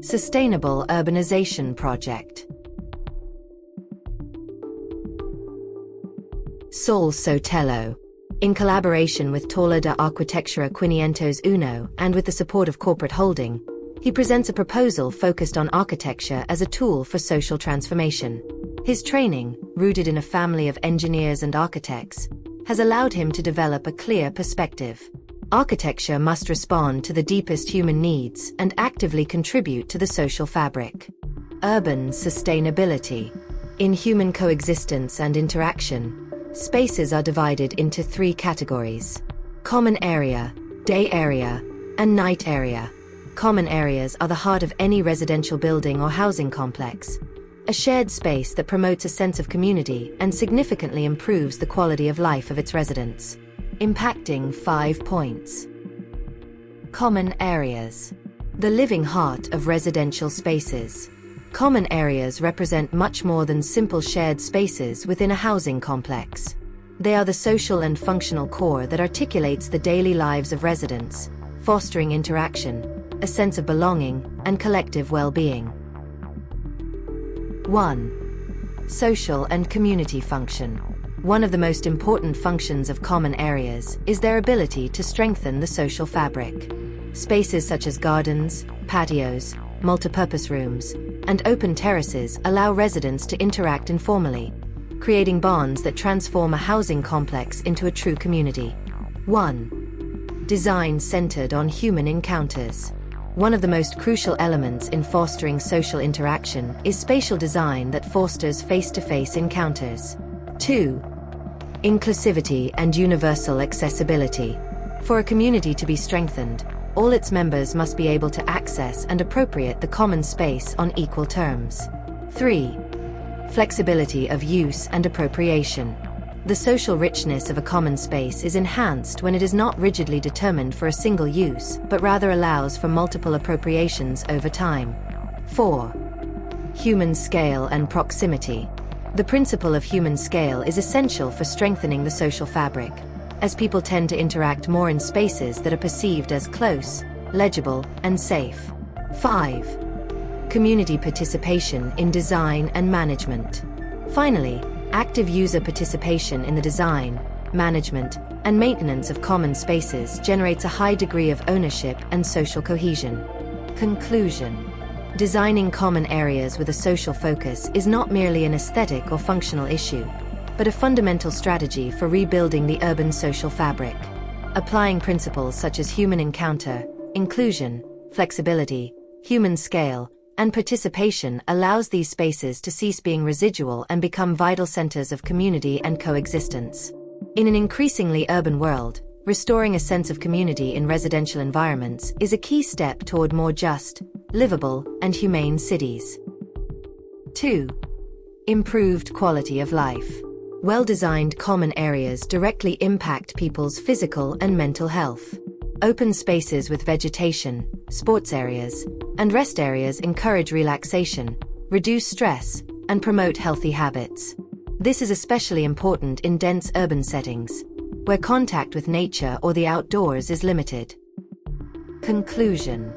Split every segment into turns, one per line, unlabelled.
Sustainable Urbanization Project. Sol Sotelo. In collaboration with Torre de Arquitectura 501 and with the support of Corporate Holding, he presents a proposal focused on architecture as a tool for social transformation. His training, rooted in a family of engineers and architects, has allowed him to develop a clear perspective. Architecture must respond to the deepest human needs and actively contribute to the social fabric. Urban sustainability. In human coexistence and interaction, spaces are divided into three categories: common area, day area, and night area. Common areas are the heart of any residential building or housing complex, a shared space that promotes a sense of community and significantly improves the quality of life of its residents. Impacting 5 points. Common areas. The living heart of residential spaces. Common areas represent much more than simple shared spaces within a housing complex. They are the social and functional core that articulates the daily lives of residents, fostering interaction, a sense of belonging, and collective well-being. 1. Social and community function. One of the most important functions of common areas is their ability to strengthen the social fabric. Spaces such as gardens, patios, multipurpose rooms, and open terraces allow residents to interact informally, creating bonds that transform a housing complex into a true community. 1. Design centered on human encounters. One of the most crucial elements in fostering social interaction is spatial design that fosters face-to-face encounters. 2. Inclusivity and universal accessibility. For a community to be strengthened, all its members must be able to access and appropriate the common space on equal terms. 3. Flexibility of use and appropriation. The social richness of a common space is enhanced when it is not rigidly determined for a single use, but rather allows for multiple appropriations over time. 4. Human scale and proximity. The principle of human scale is essential for strengthening the social fabric, as people tend to interact more in spaces that are perceived as close, legible, and safe. 5. Community participation in design and management. Finally, active user participation in the design, management, and maintenance of common spaces generates a high degree of ownership and social cohesion. Conclusion. Designing common areas with a social focus is not merely an aesthetic or functional issue, but a fundamental strategy for rebuilding the urban social fabric. Applying principles such as human encounter, inclusion, flexibility, human scale, and participation allows these spaces to cease being residual and become vital centers of community and coexistence. In an increasingly urban world, restoring a sense of community in residential environments is a key step toward more just, livable, and humane cities. 2. Improved quality of life. Well-designed common areas directly impact people's physical and mental health. Open spaces with vegetation, sports areas, and rest areas encourage relaxation, reduce stress, and promote healthy habits. This is especially important in dense urban settings, where contact with nature or the outdoors is limited. Conclusion.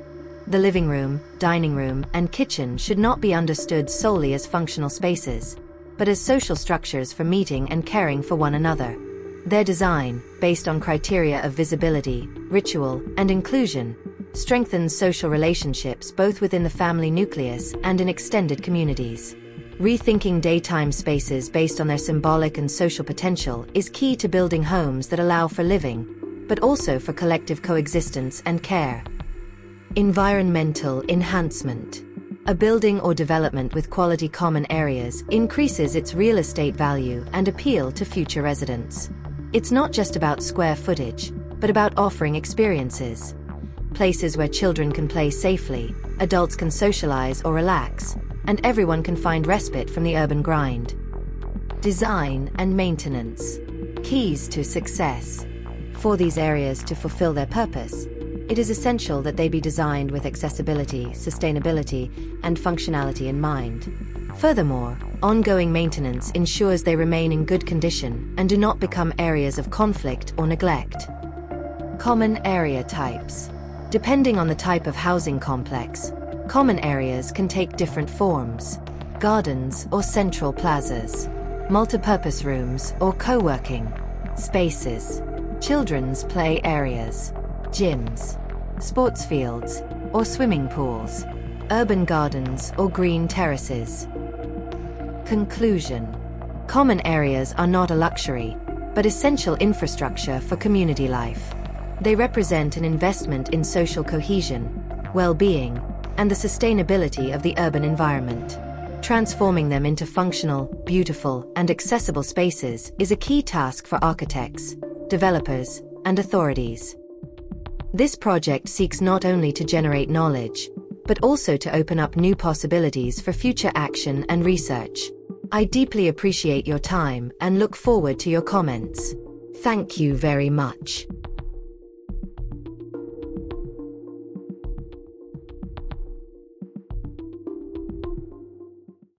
The living room, dining room, and kitchen should not be understood solely as functional spaces, but as social structures for meeting and caring for one another. Their design, based on criteria of visibility, ritual, and inclusion, strengthens social relationships both within the family nucleus and in extended communities. Rethinking daytime spaces based on their symbolic and social potential is key to building homes that allow for living, but also for collective coexistence and care. Environmental enhancement. A building or development with quality common areas increases its real estate value and appeal to future residents. It's not just about square footage, but about offering experiences. Places where children can play safely, adults can socialize or relax, and everyone can find respite from the urban grind. Design and maintenance. Keys to success. For these areas to fulfill their purpose, it is essential that they be designed with accessibility, sustainability, and functionality in mind. Furthermore, ongoing maintenance ensures they remain in good condition and do not become areas of conflict or neglect. Common area types. Depending on the type of housing complex, Common areas can take different forms: gardens or central plazas, multipurpose rooms or co-working spaces, children's play areas, gyms, sports fields or swimming pools, urban gardens or green terraces. Conclusion: common areas are not a luxury, but essential infrastructure for community life. They represent an investment in social cohesion, well-being, and the sustainability of the urban environment. Transforming them into functional, beautiful, and accessible spaces is a key task for architects, developers, and authorities. This project seeks not only to generate knowledge, but also to open up new possibilities for future action and research. I deeply appreciate your time and look forward to your comments. Thank you very much.